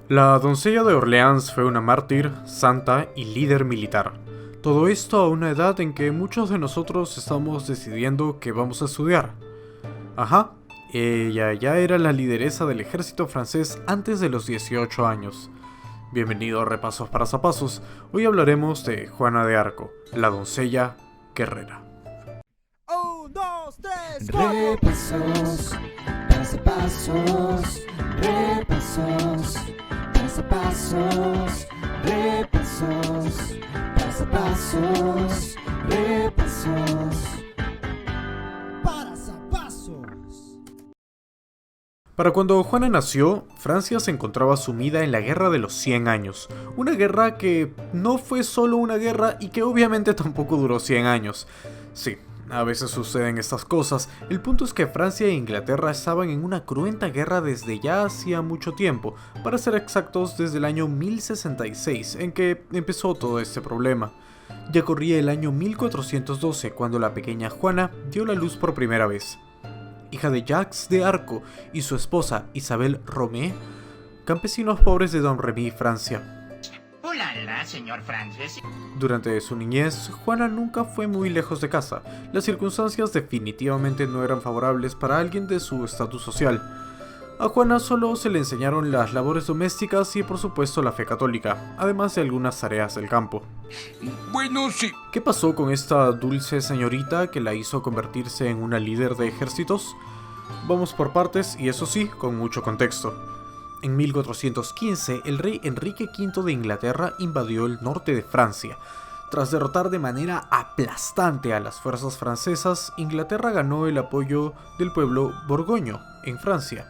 La doncella de Orleans fue una mártir, santa y líder militar. Todo esto a una edad en que muchos de nosotros estamos decidiendo qué vamos a estudiar. Ajá, ella ya era la lideresa del ejército francés antes de los 18 años. Bienvenido a Repasos para Zapasos. Hoy hablaremos de Juana de Arco, la doncella guerrera. Un, dos, tres, cuatro. Repasos, pasos, repasos, pasos, repasos, pasos, repasos. Para zapasos. Para cuando Juana nació, Francia se encontraba sumida en la Guerra de los 100 años. Una guerra que no fue solo una guerra y que obviamente tampoco duró 100 años. Sí, a veces suceden estas cosas. El punto es que Francia e Inglaterra estaban en una cruenta guerra desde ya hacía mucho tiempo, para ser exactos desde el año 1066, en que empezó todo este problema. Ya corría el año 1412 cuando la pequeña Juana dio la luz por primera vez. Hija de Jacques de Arco y su esposa Isabel Romé, campesinos pobres de Domremy, Francia. Hola, señor Francis. Durante su niñez, Juana nunca fue muy lejos de casa. Las circunstancias definitivamente no eran favorables para alguien de su estatus social. A Juana solo se le enseñaron las labores domésticas y por supuesto la fe católica, además de algunas tareas del campo. Bueno, sí. ¿Qué pasó con esta dulce señorita que la hizo convertirse en una líder de ejércitos? Vamos por partes y eso sí, con mucho contexto. En 1415, el rey Enrique V de Inglaterra invadió el norte de Francia. Tras derrotar de manera aplastante a las fuerzas francesas, Inglaterra ganó el apoyo del pueblo borgoño en Francia.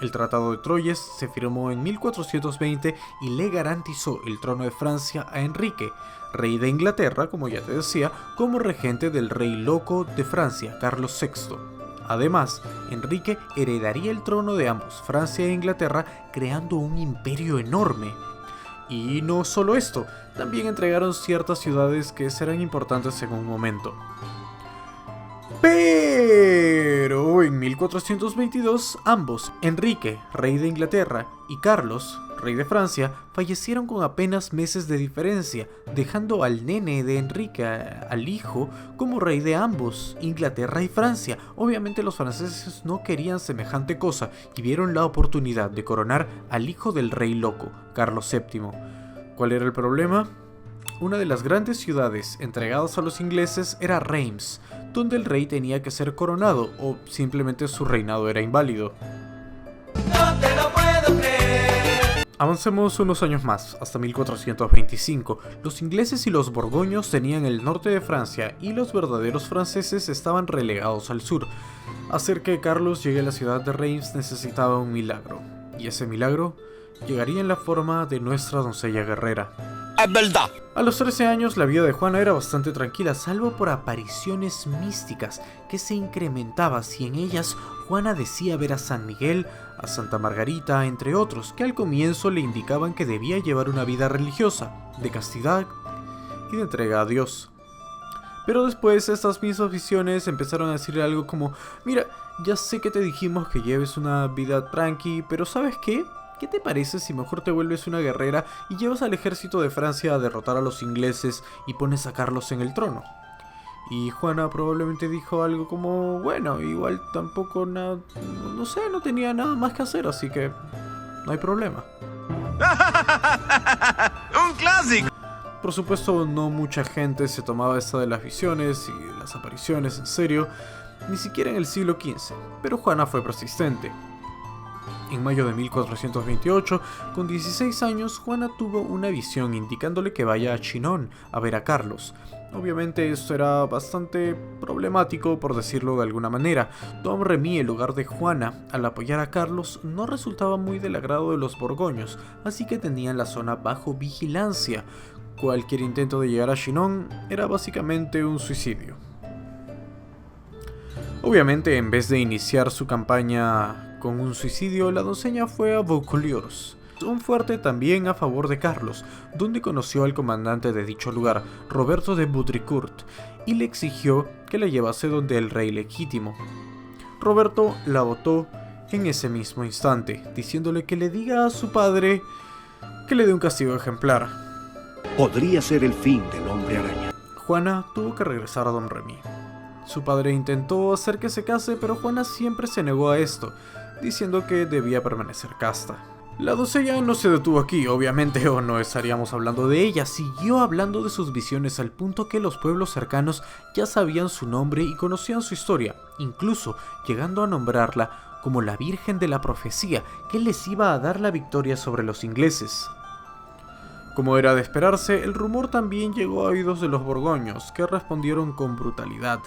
El Tratado de Troyes se firmó en 1420 y le garantizó el trono de Francia a Enrique, rey de Inglaterra, como ya te decía, como regente del rey loco de Francia, Carlos VI. Además, Enrique heredaría el trono de ambos, Francia e Inglaterra, creando un imperio enorme. Y no solo esto, también entregaron ciertas ciudades que serán importantes en un momento. Pero en 1422, ambos, Enrique, rey de Inglaterra, y Carlos, rey de Francia, fallecieron con apenas meses de diferencia, dejando al nene de Enrique, al hijo, como rey de ambos, Inglaterra y Francia. Obviamente los franceses no querían semejante cosa y vieron la oportunidad de coronar al hijo del rey loco, Carlos VII. ¿Cuál era el problema? Una de las grandes ciudades entregadas a los ingleses era Reims, donde el rey tenía que ser coronado o simplemente su reinado era inválido. No te lo puedo creer. Avancemos unos años más, hasta 1425. Los ingleses y los borgoños tenían el norte de Francia y los verdaderos franceses estaban relegados al sur. Hacer que Carlos llegue a la ciudad de Reims necesitaba un milagro, y ese milagro llegaría en la forma de nuestra doncella guerrera. Es verdad. A los 13 años la vida de Juana era bastante tranquila, salvo por apariciones místicas que se incrementaban si en ellas Juana decía ver a San Miguel, a Santa Margarita, entre otros, que al comienzo le indicaban que debía llevar una vida religiosa, de castidad y de entrega a Dios. Pero después estas mismas visiones empezaron a decirle algo como: mira, ya sé que te dijimos que lleves una vida tranqui, pero ¿sabes qué? ¿Qué te parece si mejor te vuelves una guerrera y llevas al ejército de Francia a derrotar a los ingleses y pones a Carlos en el trono? Y Juana probablemente dijo algo como: bueno, igual tampoco nada, no sé, no tenía nada más que hacer, así que no hay problema. Un clásico. Por supuesto, no mucha gente se tomaba esta de las visiones y las apariciones en serio, ni siquiera en el siglo XV, pero Juana fue persistente. En mayo de 1428, con 16 años, Juana tuvo una visión indicándole que vaya a Chinon a ver a Carlos. Obviamente esto era bastante problemático, por decirlo de alguna manera. Domremy, el lugar de Juana, al apoyar a Carlos, no resultaba muy del agrado de los borgoños, así que tenían la zona bajo vigilancia. Cualquier intento de llegar a Chinon era básicamente un suicidio. Obviamente, en vez de iniciar su campaña con un suicidio, la doncella fue a Vaucouleurs, un fuerte también a favor de Carlos, donde conoció al comandante de dicho lugar, Roberto de Baudricourt, y le exigió que la llevase donde el rey legítimo. Roberto la votó en ese mismo instante, diciéndole que le diga a su padre que le dé un castigo ejemplar. Podría ser el fin del hombre araña. Juana tuvo que regresar a Don Remy. Su padre intentó hacer que se case, pero Juana siempre se negó a esto, diciendo que debía permanecer casta. La doncella no se detuvo aquí, obviamente, o no estaríamos hablando de ella. Siguió hablando de sus visiones al punto que los pueblos cercanos ya sabían su nombre y conocían su historia, incluso llegando a nombrarla como la Virgen de la Profecía, que les iba a dar la victoria sobre los ingleses. Como era de esperarse, el rumor también llegó a oídos de los borgoños, que respondieron con brutalidad,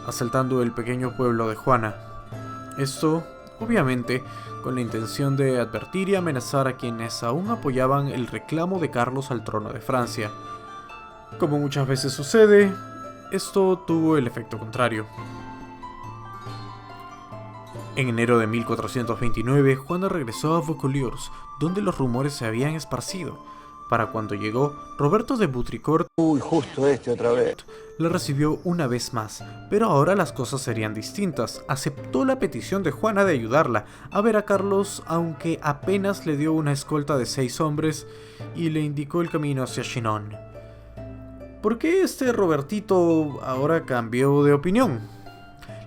asaltando el pequeño pueblo de Juana. Esto, obviamente, con la intención de advertir y amenazar a quienes aún apoyaban el reclamo de Carlos al trono de Francia. Como muchas veces sucede, esto tuvo el efecto contrario. En enero de 1429, Juana regresó a Vaucouleurs, donde los rumores se habían esparcido. Para cuando llegó, Roberto de Baudricourt Justo otra vez. le recibió una vez más, pero ahora las cosas serían distintas. Aceptó la petición de Juana de ayudarla a ver a Carlos, aunque apenas le dio una escolta de 6 hombres y le indicó el camino hacia Chinon. ¿Por qué este Robertito ahora cambió de opinión?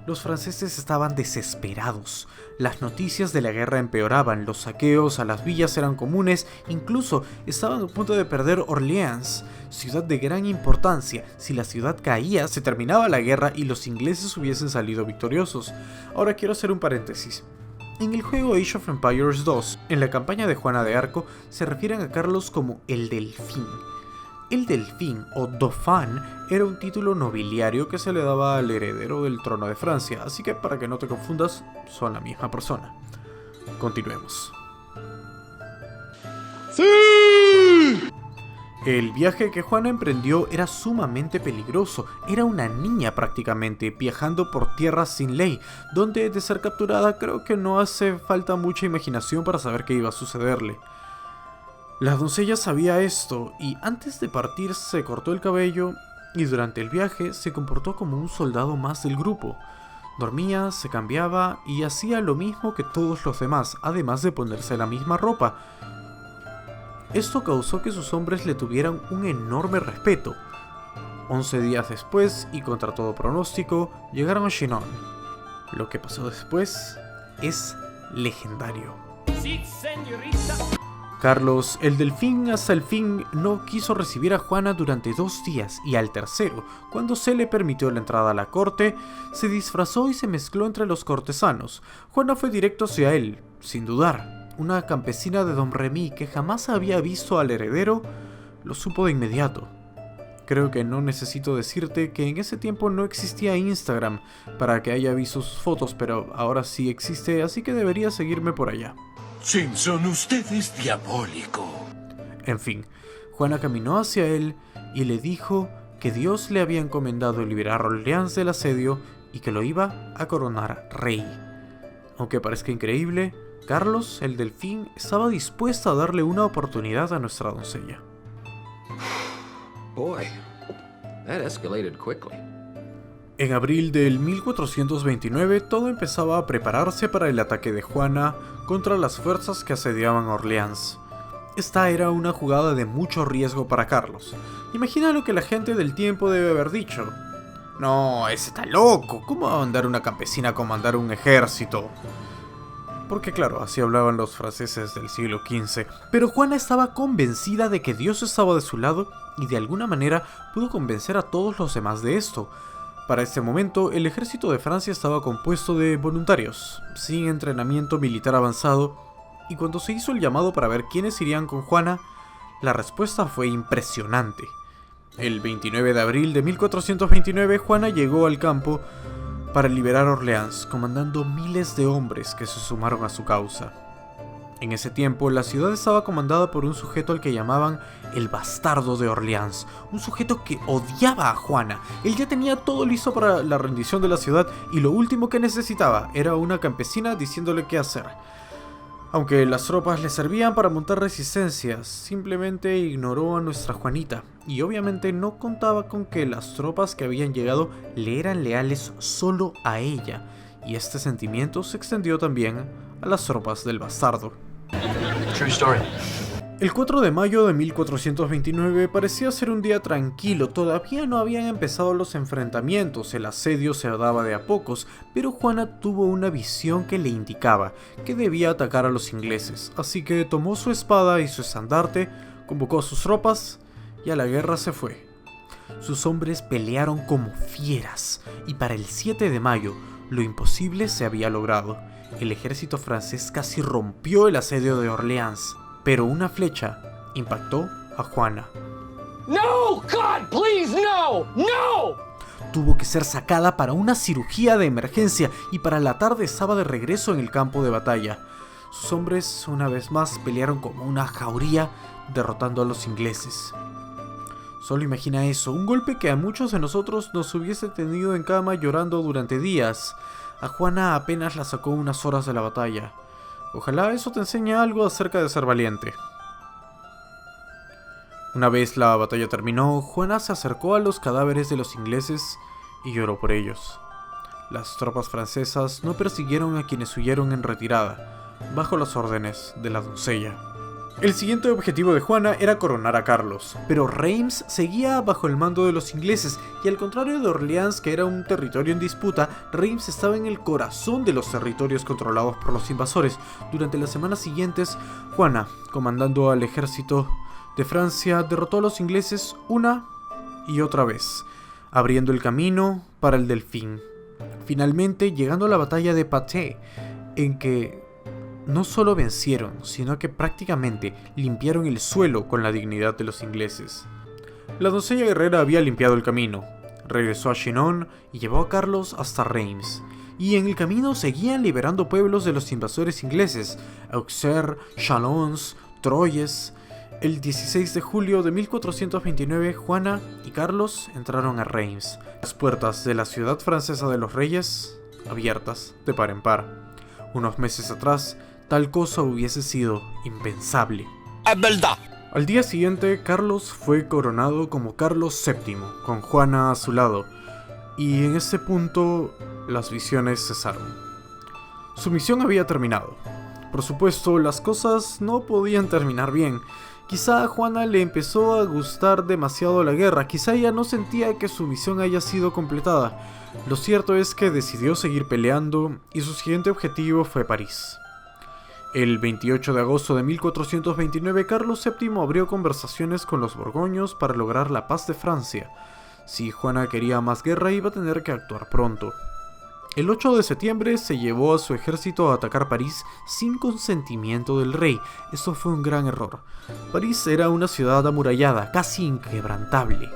Los franceses estaban desesperados. Las noticias de la guerra empeoraban, los saqueos a las villas eran comunes, incluso estaban a punto de perder Orleans, ciudad de gran importancia. Si la ciudad caía, se terminaba la guerra y los ingleses hubiesen salido victoriosos. Ahora quiero hacer un paréntesis. En el juego Age of Empires 2, en la campaña de Juana de Arco, se refieren a Carlos como el Delfín. El Delfín o Dauphin era un título nobiliario que se le daba al heredero del trono de Francia, así que para que no te confundas, son la misma persona. Continuemos. ¡Sí! El viaje que Juana emprendió era sumamente peligroso. Era una niña prácticamente, viajando por tierras sin ley, donde de ser capturada creo que no hace falta mucha imaginación para saber qué iba a sucederle. La doncella sabía esto y antes de partir se cortó el cabello y durante el viaje se comportó como un soldado más del grupo. Dormía, se cambiaba y hacía lo mismo que todos los demás, además de ponerse la misma ropa. Esto causó que sus hombres le tuvieran un enorme respeto. 11 días después, y contra todo pronóstico, llegaron a Chinon. Lo que pasó después es legendario. Sí, señorita. Carlos, el Delfín, hasta el fin no quiso recibir a Juana durante 2 días y al tercero, cuando se le permitió la entrada a la corte, se disfrazó y se mezcló entre los cortesanos. Juana fue directo hacia él, sin dudar. Una campesina de Don Remy que jamás había visto al heredero, lo supo de inmediato. Creo que no necesito decirte que en ese tiempo no existía Instagram para que haya visto sus fotos, pero ahora sí existe, así que deberías seguirme por allá. Simpson, usted es diabólico. En fin, Juana caminó hacia él y le dijo que Dios le había encomendado liberar a Orleans del asedio y que lo iba a coronar rey. Aunque parezca increíble, Carlos, el Delfín, estaba dispuesto a darle una oportunidad a nuestra doncella. Boy, that escalated quickly. En abril del 1429 todo empezaba a prepararse para el ataque de Juana contra las fuerzas que asediaban Orleans. Esta era una jugada de mucho riesgo para Carlos. Imagina lo que la gente del tiempo debe haber dicho. No, ese está loco, ¿cómo va a mandar una campesina a comandar un ejército? Porque claro, así hablaban los franceses del siglo XV. Pero Juana estaba convencida de que Dios estaba de su lado y de alguna manera pudo convencer a todos los demás de esto. Para este momento, el ejército de Francia estaba compuesto de voluntarios, sin entrenamiento militar avanzado, y cuando se hizo el llamado para ver quiénes irían con Juana, la respuesta fue impresionante. El 29 de abril de 1429, Juana llegó al campo para liberar Orleans, comandando miles de hombres que se sumaron a su causa. En ese tiempo, la ciudad estaba comandada por un sujeto al que llamaban el Bastardo de Orleans, un sujeto que odiaba a Juana. Él ya tenía todo listo para la rendición de la ciudad y lo último que necesitaba era una campesina diciéndole qué hacer. Aunque las tropas le servían para montar resistencias, simplemente ignoró a nuestra Juanita y obviamente no contaba con que las tropas que habían llegado le eran leales solo a ella, y este sentimiento se extendió también a las tropas del bastardo. True story. El 4 de mayo de 1429 parecía ser un día tranquilo, todavía no habían empezado los enfrentamientos, el asedio se daba de a pocos, pero Juana tuvo una visión que le indicaba que debía atacar a los ingleses, así que tomó su espada y su estandarte, convocó a sus tropas y a la guerra se fue. Sus hombres pelearon como fieras y para el 7 de mayo lo imposible se había logrado. El ejército francés casi rompió el asedio de Orleans, pero una flecha impactó a Juana. No, God, please, no, no. Tuvo que ser sacada para una cirugía de emergencia y para la tarde estaba de regreso en el campo de batalla. Sus hombres una vez más pelearon como una jauría, derrotando a los ingleses. Solo imagina eso, un golpe que a muchos de nosotros nos hubiese tenido en cama llorando durante días. A Juana apenas la sacó unas horas de la batalla. Ojalá eso te enseñe algo acerca de ser valiente. Una vez la batalla terminó, Juana se acercó a los cadáveres de los ingleses y lloró por ellos. Las tropas francesas no persiguieron a quienes huyeron en retirada, bajo las órdenes de la doncella. El siguiente objetivo de Juana era coronar a Carlos, pero Reims seguía bajo el mando de los ingleses y al contrario de Orleans, que era un territorio en disputa, Reims estaba en el corazón de los territorios controlados por los invasores. Durante las semanas siguientes, Juana, comandando al ejército de Francia, derrotó a los ingleses una y otra vez, abriendo el camino para el Delfín. Finalmente, llegando a la batalla de Patay, en que no solo vencieron, sino que prácticamente limpiaron el suelo con la dignidad de los ingleses. La doncella guerrera había limpiado el camino, regresó a Chinon y llevó a Carlos hasta Reims, y en el camino seguían liberando pueblos de los invasores ingleses, Auxerre, Chalons, Troyes. El 16 de julio de 1429, Juana y Carlos entraron a Reims, las puertas de la ciudad francesa de los reyes abiertas de par en par. Unos meses atrás, tal cosa hubiese sido impensable. Es verdad. Al día siguiente, Carlos fue coronado como Carlos VII, con Juana a su lado, y en ese punto las visiones cesaron. Su misión había terminado. Por supuesto, las cosas no podían terminar bien. Quizá a Juana le empezó a gustar demasiado la guerra, quizá ella no sentía que su misión haya sido completada. Lo cierto es que decidió seguir peleando y su siguiente objetivo fue París. El 28 de agosto de 1429, Carlos VII abrió conversaciones con los borgoños para lograr la paz de Francia. Si Juana quería más guerra, iba a tener que actuar pronto. El 8 de septiembre se llevó a su ejército a atacar París sin consentimiento del rey. Esto fue un gran error. París era una ciudad amurallada, casi inquebrantable.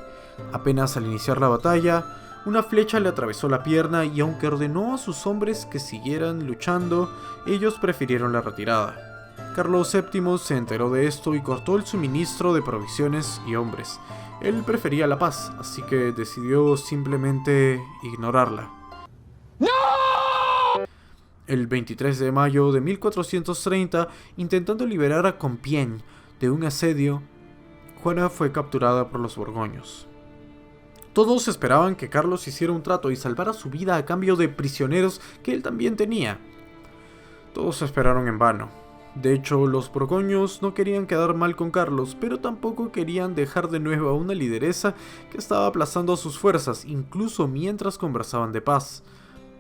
Apenas al iniciar la batalla, una flecha le atravesó la pierna y aunque ordenó a sus hombres que siguieran luchando, ellos prefirieron la retirada. Carlos VII se enteró de esto y cortó el suministro de provisiones y hombres. Él prefería la paz, así que decidió simplemente ignorarla. El 23 de mayo de 1430, intentando liberar a Compiègne de un asedio, Juana fue capturada por los borgoños. Todos esperaban que Carlos hiciera un trato y salvara su vida a cambio de prisioneros que él también tenía. Todos esperaron en vano. De hecho, los borgoños no querían quedar mal con Carlos, pero tampoco querían dejar de nuevo a una lideresa que estaba aplazando a sus fuerzas, incluso mientras conversaban de paz.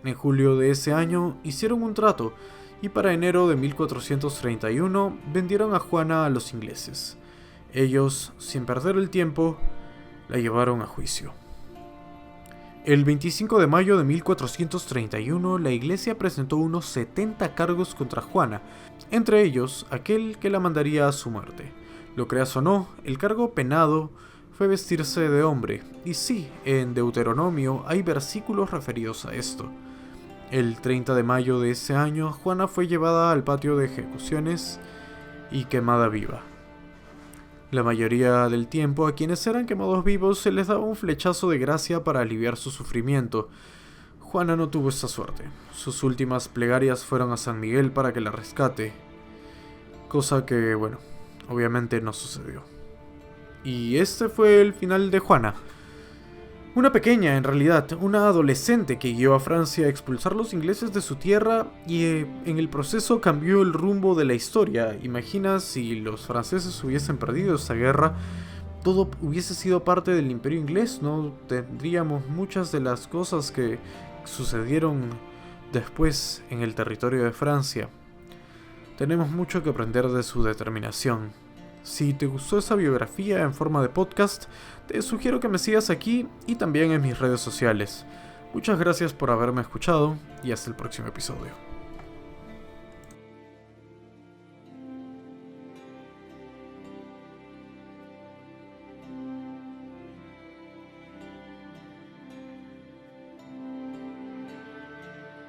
En julio de ese año hicieron un trato, y para enero de 1431 vendieron a Juana a los ingleses. Ellos, sin perder el tiempo, la llevaron a juicio. El 25 de mayo de 1431, la iglesia presentó unos 70 cargos contra Juana, entre ellos aquel que la mandaría a su muerte. Lo creas o no, el cargo penado fue vestirse de hombre, y sí, en Deuteronomio hay versículos referidos a esto. El 30 de mayo de ese año, Juana fue llevada al patio de ejecuciones y quemada viva. La mayoría del tiempo a quienes eran quemados vivos se les daba un flechazo de gracia para aliviar su sufrimiento. Juana no tuvo esta suerte. Sus últimas plegarias fueron a San Miguel para que la rescate, cosa que, bueno, obviamente no sucedió. Y este fue el final de Juana. Una pequeña, en realidad, una adolescente que guió a Francia a expulsar a los ingleses de su tierra y en el proceso cambió el rumbo de la historia. Imagina si los franceses hubiesen perdido esa guerra, todo hubiese sido parte del Imperio inglés, no tendríamos muchas de las cosas que sucedieron después en el territorio de Francia. Tenemos mucho que aprender de su determinación. Si te gustó esa biografía en forma de podcast, te sugiero que me sigas aquí y también en mis redes sociales. Muchas gracias por haberme escuchado y hasta el próximo episodio.